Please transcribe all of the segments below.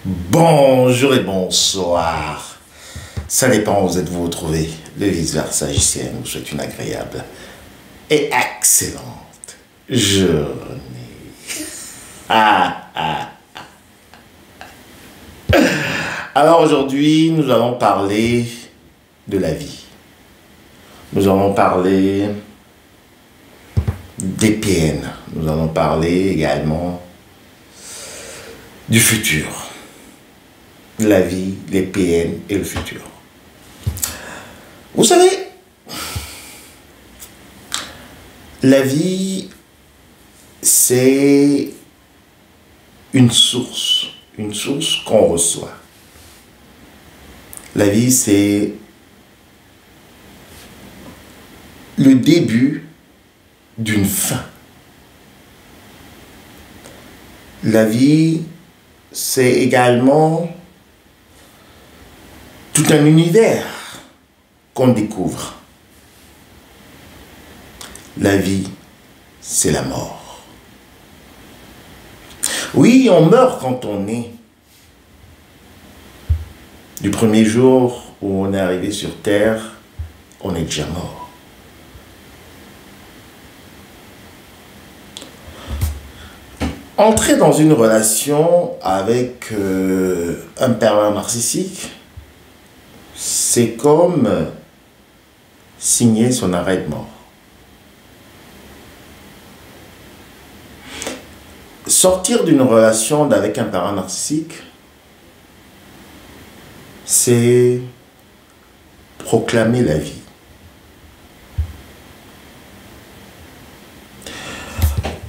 Bonjour et bonsoir. Ça dépend où vous retrouvez. Le vice-versa JCM vous souhaite une agréable et excellente journée. Alors aujourd'hui, nous allons parler de la vie. Nous allons parler des PN. Nous allons parler également du futur. La vie, les PN et le futur. Vous savez, la vie, c'est une source qu'on reçoit. La vie, c'est le début d'une fin. La vie, c'est également tout un univers qu'on découvre. La vie, c'est la mort. Oui, on meurt quand on est. Du premier jour où on est arrivé sur Terre, on est déjà mort. Entrer dans une relation avec un pervers narcissique, c'est comme signer son arrêt de mort. Sortir d'une relation avec un pervers narcissique, c'est proclamer la vie.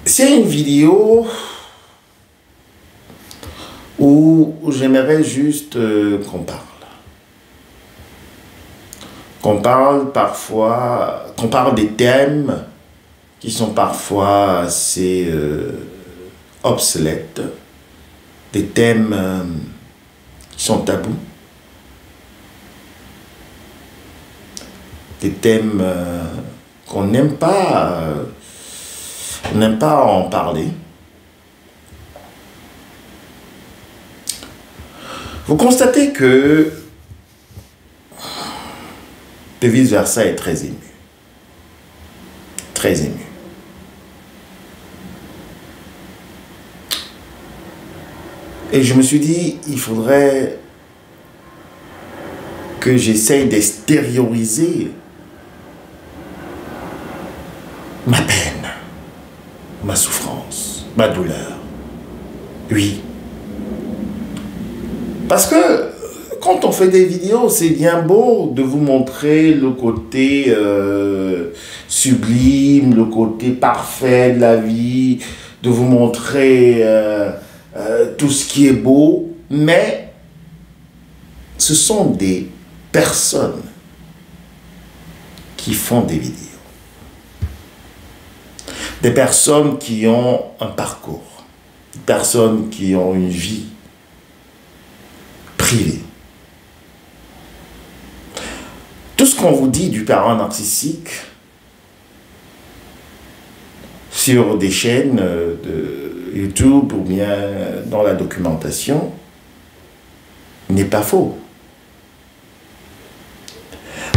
C'est une vidéo où j'aimerais juste qu'on parle. Qu'on parle des thèmes qui sont parfois assez obsolètes, des thèmes qui sont tabous, des thèmes qu'on n'aime pas, en parler. Vous constatez que le vice-versa est très ému. Très ému. Et je me suis dit, il faudrait que j'essaye d'extérioriser ma peine, ma souffrance, ma douleur. Oui. Parce que quand on fait des vidéos, c'est bien beau de vous montrer le côté sublime, le côté parfait de la vie, de vous montrer tout ce qui est beau, mais ce sont des personnes qui font des vidéos. Des personnes qui ont un parcours, des personnes qui ont une vie privée. Tout ce qu'on vous dit du pervers narcissique sur des chaînes de YouTube ou bien dans la documentation n'est pas faux.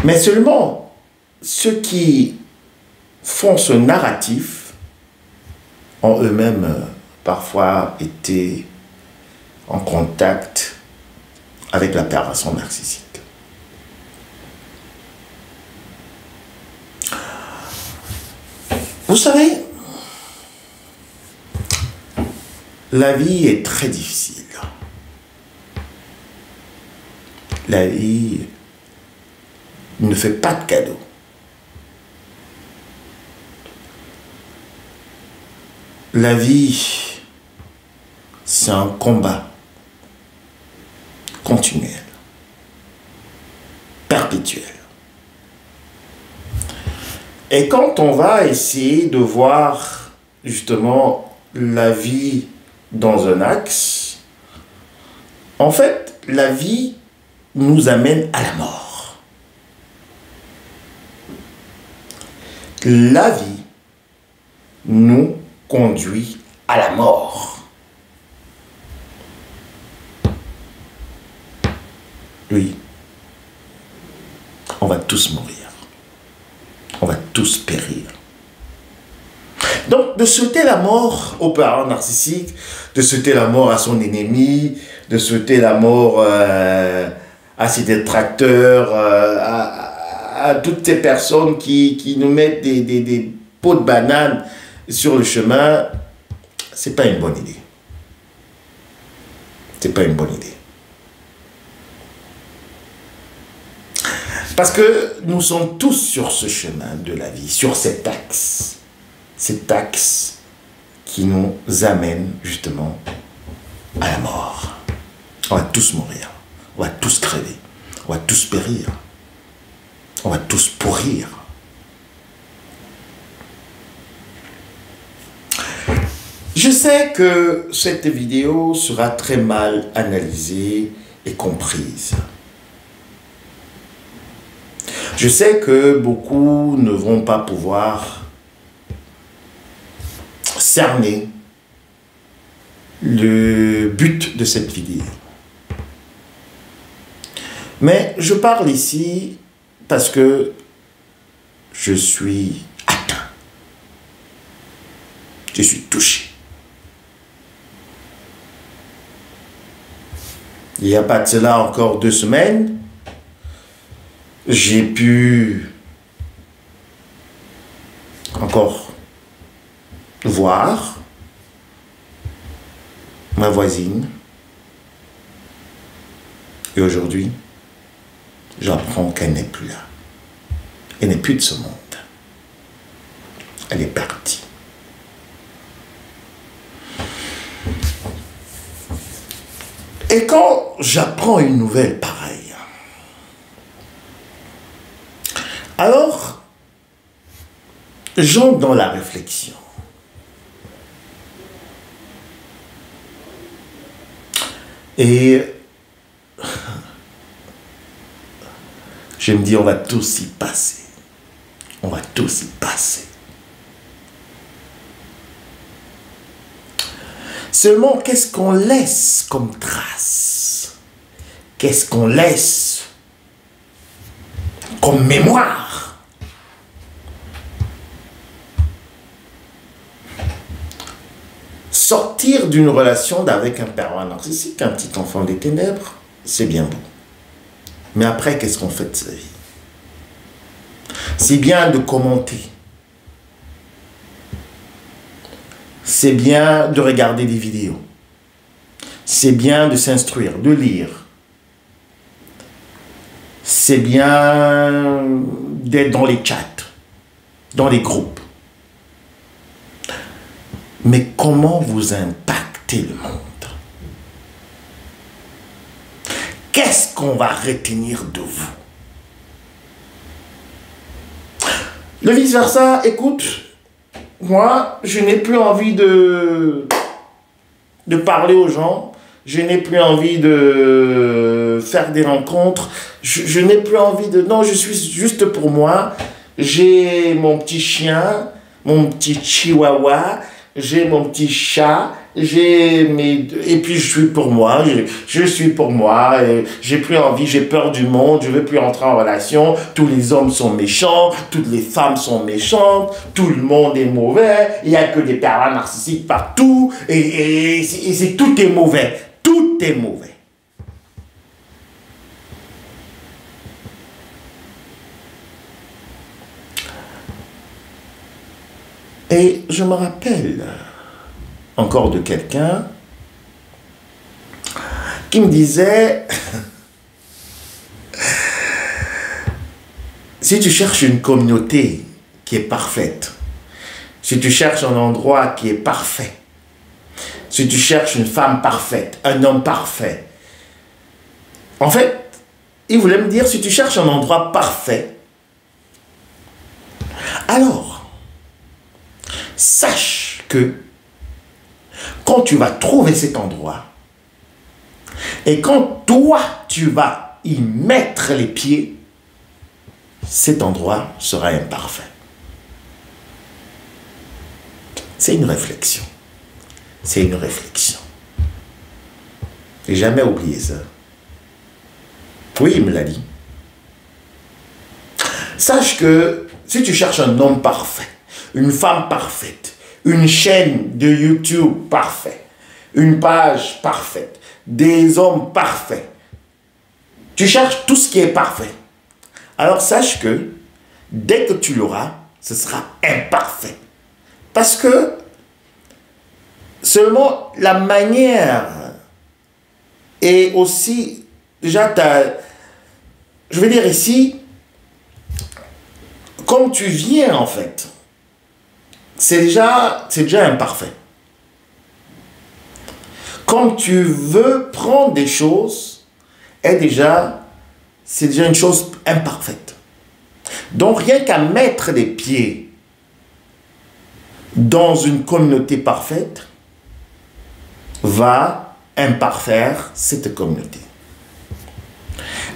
Mais seulement ceux qui font ce narratif ont eux-mêmes parfois été en contact avec la perversion narcissique. Vous savez, la vie est très difficile. La vie ne fait pas de cadeaux. La vie, c'est un combat continuel, perpétuel. Et quand on va essayer de voir justement la vie dans un axe, en fait, la vie nous amène à la mort. La vie nous conduit à la mort. Oui, on va tous mourir. On va tous périr. Donc, de souhaiter la mort au parent narcissique, de souhaiter la mort à son ennemi, de souhaiter la mort à ses détracteurs, à toutes ces personnes qui nous mettent des pots de banane sur le chemin, c'est pas une bonne idée. C'est pas une bonne idée. Parce que nous sommes tous sur ce chemin de la vie, sur cet axe qui nous amène justement à la mort. On va tous mourir, on va tous crever, on va tous périr, on va tous pourrir. Je sais que cette vidéo sera très mal analysée et comprise. Je sais que beaucoup ne vont pas pouvoir cerner le but de cette vidéo. Mais je parle ici parce que je suis atteint. Je suis touché. Il n'y a pas de cela encore 2 semaines, j'ai pu encore voir ma voisine. Et aujourd'hui, j'apprends qu'elle n'est plus là. Elle n'est plus de ce monde. Elle est partie. Et quand j'apprends une nouvelle pareille, alors j'entre dans la réflexion. Et je me dis, on va tous y passer. On va tous y passer. Seulement, qu'est-ce qu'on laisse comme trace? Qu'est-ce qu'on laisse comme mémoire? Sortir d'une relation avec un père narcissique, un petit enfant des ténèbres, c'est bien beau. Mais après, qu'est-ce qu'on fait de sa vie? C'est bien de commenter. C'est bien de regarder des vidéos. C'est bien de s'instruire, de lire. C'est bien d'être dans les chats, dans les groupes. Mais comment vous impactez le monde? Qu'est-ce qu'on va retenir de vous? Le vice-versa, écoute, moi, je n'ai plus envie de parler aux gens. Je n'ai plus envie de faire des rencontres. Je n'ai plus envie de... Non, je suis juste pour moi. J'ai mon petit chien, mon petit chihuahua, j'ai mon petit chat, j'ai mes... Et puis je suis pour moi, je suis pour moi, j'ai plus envie, j'ai peur du monde, je veux plus entrer en relation, tous les hommes sont méchants, toutes les femmes sont méchantes, tout le monde est mauvais, il n'y a que des pervers narcissiques partout, et tout est mauvais, tout est mauvais. Et je me rappelle encore de quelqu'un qui me disait si tu cherches une communauté qui est parfaite, si tu cherches un endroit qui est parfait, si tu cherches une femme parfaite, un homme parfait, en fait, il voulait me dire si tu cherches un endroit parfait, alors sache que quand tu vas trouver cet endroit et quand toi tu vas y mettre les pieds, cet endroit sera imparfait. C'est une réflexion. C'est une réflexion. J'ai jamais oublié ça. Oui, il me l'a dit. Sache que si tu cherches un homme parfait, une femme parfaite, une chaîne de YouTube parfaite, une page parfaite, des hommes parfaits, tu cherches tout ce qui est parfait. Alors sache que dès que tu l'auras, ce sera imparfait. Parce que seulement la manière et aussi, déjà, je veux dire ici, comme tu viens en fait, c'est déjà imparfait. Comme tu veux prendre des choses, c'est déjà une chose imparfaite. Donc rien qu'à mettre les pieds dans une communauté parfaite, va imparfaire cette communauté.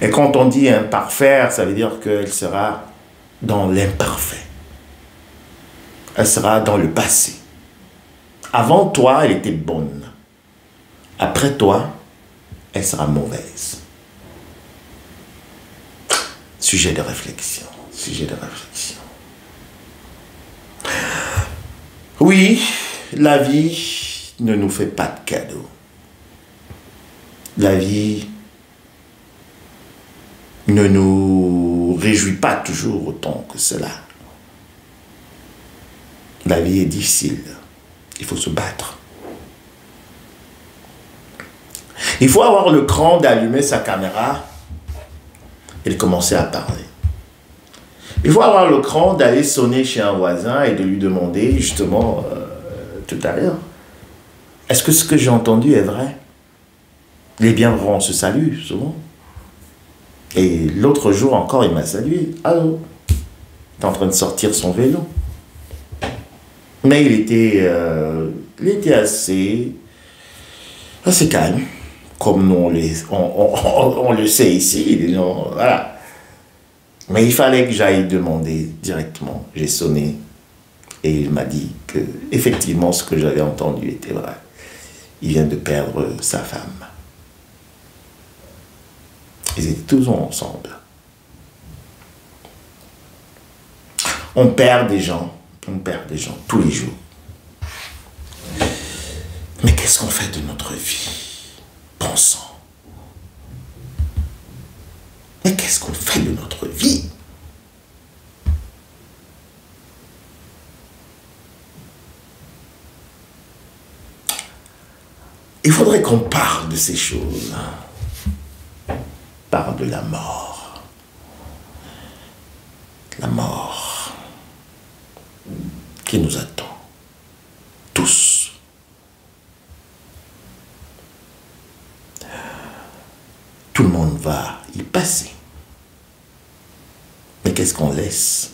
Et quand on dit imparfaire, ça veut dire qu'elle sera dans l'imparfait. Elle sera dans le passé. Avant toi, elle était bonne. Après toi, elle sera mauvaise. Sujet de réflexion. Sujet de réflexion. Oui, la vie ne nous fait pas de cadeaux. La vie ne nous réjouit pas toujours autant que cela. La vie est difficile. Il faut se battre. Il faut avoir le cran d'allumer sa caméra et de commencer à parler. Il faut avoir le cran d'aller sonner chez un voisin et de lui demander justement tout à l'heure, est-ce que ce que j'ai entendu est vrai? Les bienveillants se saluent souvent. Et l'autre jour encore, il m'a salué. Allô? Il est en train de sortir son vélo. Mais il était assez calme. Comme nous, on le sait ici. Voilà. Mais il fallait que j'aille demander directement. J'ai sonné. Et il m'a dit que effectivement ce que j'avais entendu était vrai. Il vient de perdre sa femme. Ils étaient tous ensemble. On perd des gens tous les jours. Mais qu'est-ce qu'on fait de notre vie? Pensons. Mais qu'est-ce qu'on fait de notre vie? Il faudrait qu'on parle de ces choses. Parle de la mort. La mort qui nous attend. Tous. Tout le monde va y passer. Mais qu'est-ce qu'on laisse?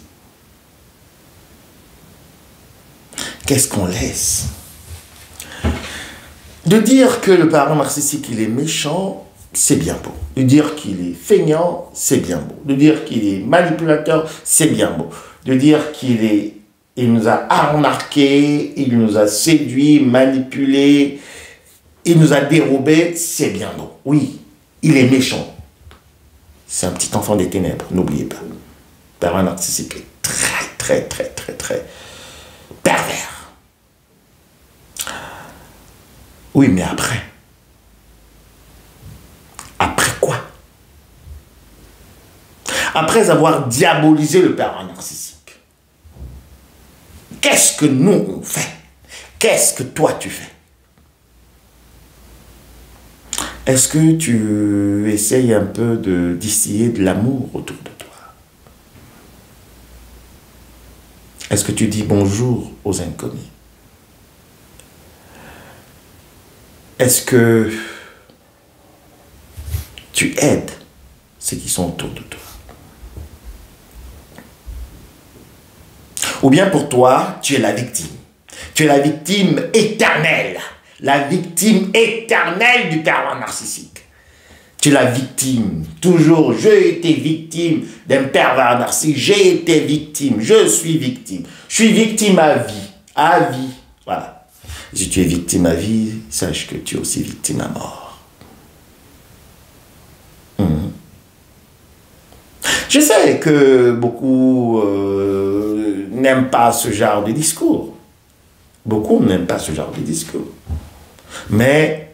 Qu'est-ce qu'on laisse? De dire que le parent narcissique, il est méchant, c'est bien beau. De dire qu'il est feignant, c'est bien beau. De dire qu'il est manipulateur, c'est bien beau. De dire qu'il nous a arnaqués, il nous a séduits, manipulés, il nous a dérobés, c'est bien beau. Oui, il est méchant. C'est un petit enfant des ténèbres, n'oubliez pas. Le parent narcissique est très pervers. Oui, mais après? Après quoi? Après avoir diabolisé le parent narcissique, qu'est-ce que nous on fait? Qu'est-ce que toi tu fais? Est-ce que tu essayes un peu de distiller de l'amour autour de toi? Est-ce que tu dis bonjour aux inconnus? Est-ce que tu aides ceux qui sont autour de toi? Ou bien pour toi, tu es la victime. Tu es la victime éternelle. La victime éternelle du pervers narcissique. Tu es la victime. Toujours, j'ai été victime d'un pervers narcissique. J'ai été victime. Je suis victime. Je suis victime à vie. À vie. Voilà. Si tu es victime à vie, sache que tu es aussi victime à mort. Je sais que beaucoup n'aiment pas ce genre de discours. Beaucoup n'aiment pas ce genre de discours. Mais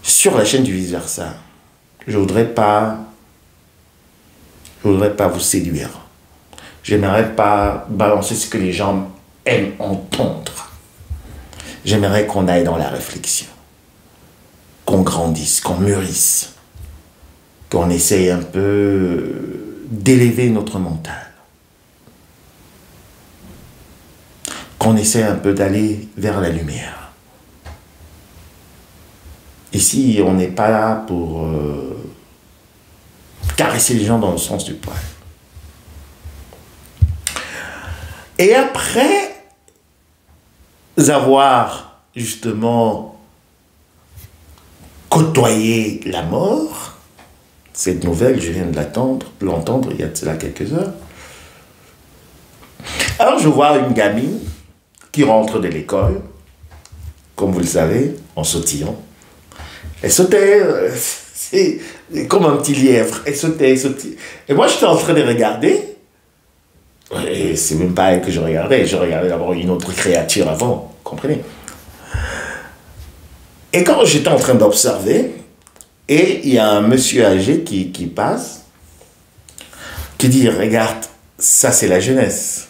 sur la chaîne du vice-versa, je ne voudrais pas vous séduire. Je n'aimerais pas balancer ce que les gens aiment entendre. J'aimerais qu'on aille dans la réflexion, qu'on grandisse, qu'on mûrisse, qu'on essaye un peu d'élever notre mental, qu'on essaie un peu d'aller vers la lumière. Ici, on n'est pas là pour caresser les gens dans le sens du poil. Et après avoir justement côtoyé la mort, cette nouvelle, je viens de l'entendre il y a de cela quelques heures. Alors je vois une gamine qui rentre de l'école, comme vous le savez, en sautillant. Elle sautait, c'est comme un petit lièvre. Elle sautait, elle sautait. Et moi, j'étais en train de regarder. Et c'est même pas elle que je regardais. Je regardais d'abord une autre créature avant. Vous comprenez? Et quand j'étais en train d'observer, et il y a un monsieur âgé qui passe, qui dit, regarde, ça c'est la jeunesse.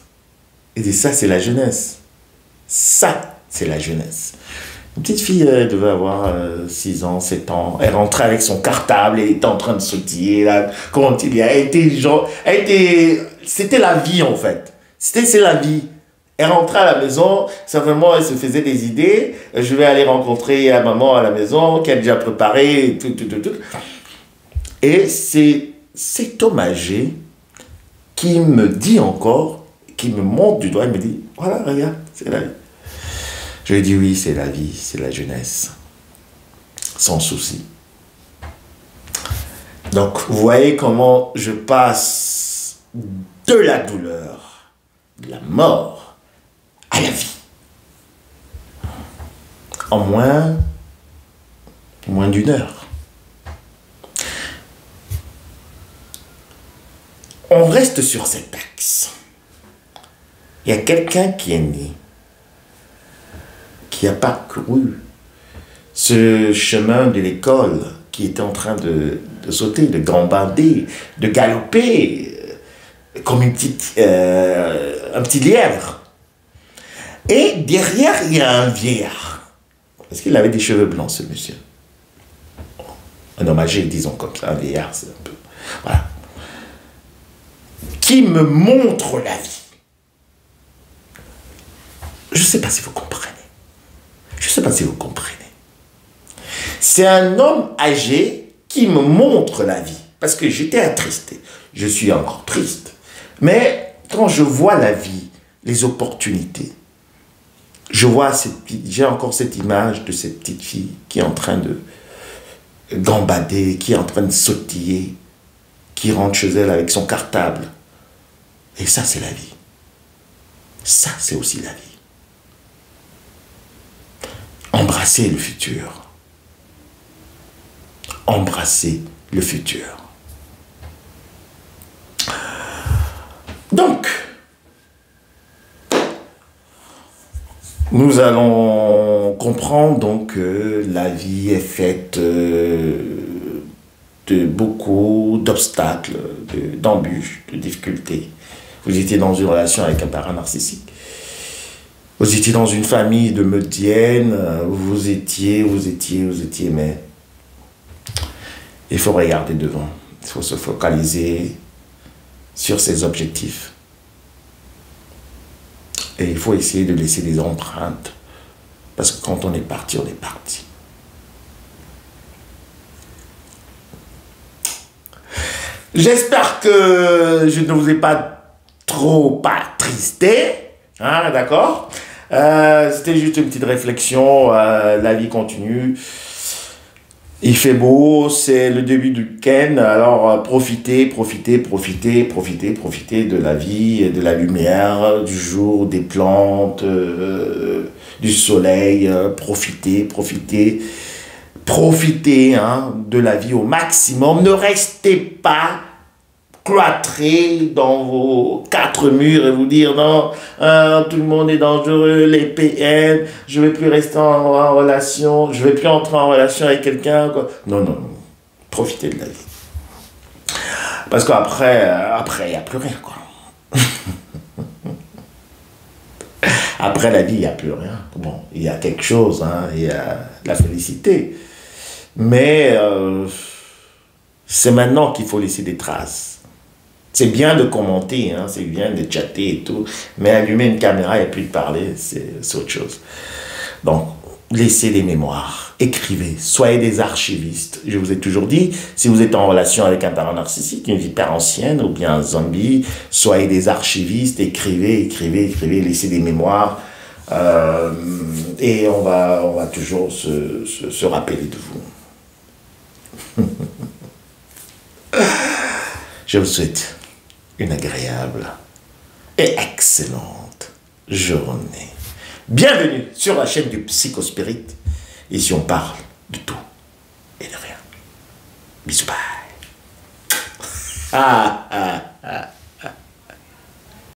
Il dit, ça c'est la jeunesse. Ça, c'est la jeunesse. Une petite fille, elle devait avoir 6 ans, 7 ans. Elle rentrait avec son cartable, elle était en train de sautiller. Là. Comment il y a été genre, c'était la vie en fait. C'est la vie. Elle rentrait à la maison, simplement elle se faisait des idées. Je vais aller rencontrer la maman à la maison, qui a déjà préparé, tout. Et c'est cet homme âgé qui me dit encore, qui me montre du doigt, il me dit, voilà, regarde, c'est la vie. Je lui ai dit, oui, c'est la vie, c'est la jeunesse. Sans souci. Donc, vous voyez comment je passe de la douleur, de la mort, à la vie. En moins d'une heure. On reste sur cet axe. Il y a quelqu'un qui est né, qui a parcouru ce chemin de l'école, qui était en train de sauter, de gambader, de galoper, comme un petit lièvre. Et derrière, il y a un vieillard. Parce qu'il avait des cheveux blancs, ce monsieur. Un homme âgé, disons comme ça, un vieillard, c'est un peu... Voilà. Qui me montre la vie. Je ne sais pas si vous comprenez. Je ne sais pas si vous comprenez. C'est un homme âgé qui me montre la vie. Parce que j'étais attristé. Je suis encore triste. Mais quand je vois la vie, les opportunités, j'ai encore cette image de cette petite fille qui est en train de gambader, qui est en train de sautiller, qui rentre chez elle avec son cartable. Et ça, c'est la vie. Ça, c'est aussi la vie. Embrasser le futur. Embrasser le futur. Donc, nous allons comprendre donc que la vie est faite de beaucoup d'obstacles, d'embûches, de difficultés. Vous étiez dans une relation avec un parent narcissique. Vous étiez dans une famille de meudiennes, vous étiez, mais il faut regarder devant. Il faut se focaliser sur ses objectifs. Et il faut essayer de laisser des empreintes. Parce que quand on est parti, on est parti. J'espère que je ne vous ai pas trop attristé. Hein, d'accord? C'était juste une petite réflexion. La vie continue. Il fait beau, c'est le début du week-end, alors profitez de la vie, de la lumière, du jour, des plantes, du soleil, profitez. Profitez hein, de la vie au maximum. Ne restez pas cloîtré dans vos quatre murs et vous dire non, tout le monde est dangereux, les PN, je ne vais plus rester en relation, je ne vais plus entrer en relation avec quelqu'un. Non, non, non. Profitez de la vie. Parce qu'après, il n'y a plus rien, quoi. Après la vie, il n'y a plus rien. Bon, il y a quelque chose, hein, il y a la félicité. Mais c'est maintenant qu'il faut laisser des traces. C'est bien de commenter, hein, c'est bien de chatter et tout, mais allumer une caméra et puis de parler, c'est autre chose. Donc, laissez des mémoires, écrivez, soyez des archivistes. Je vous ai toujours dit, si vous êtes en relation avec un parent narcissique, une vipère ancienne ou bien un zombie, soyez des archivistes, écrivez, écrivez, écrivez, laissez des mémoires, et on va toujours se rappeler de vous. Je vous souhaite une agréable et excellente journée. Bienvenue sur la chaîne du Psychospirit. Ici, on parle de tout et de rien. Bisous, bye.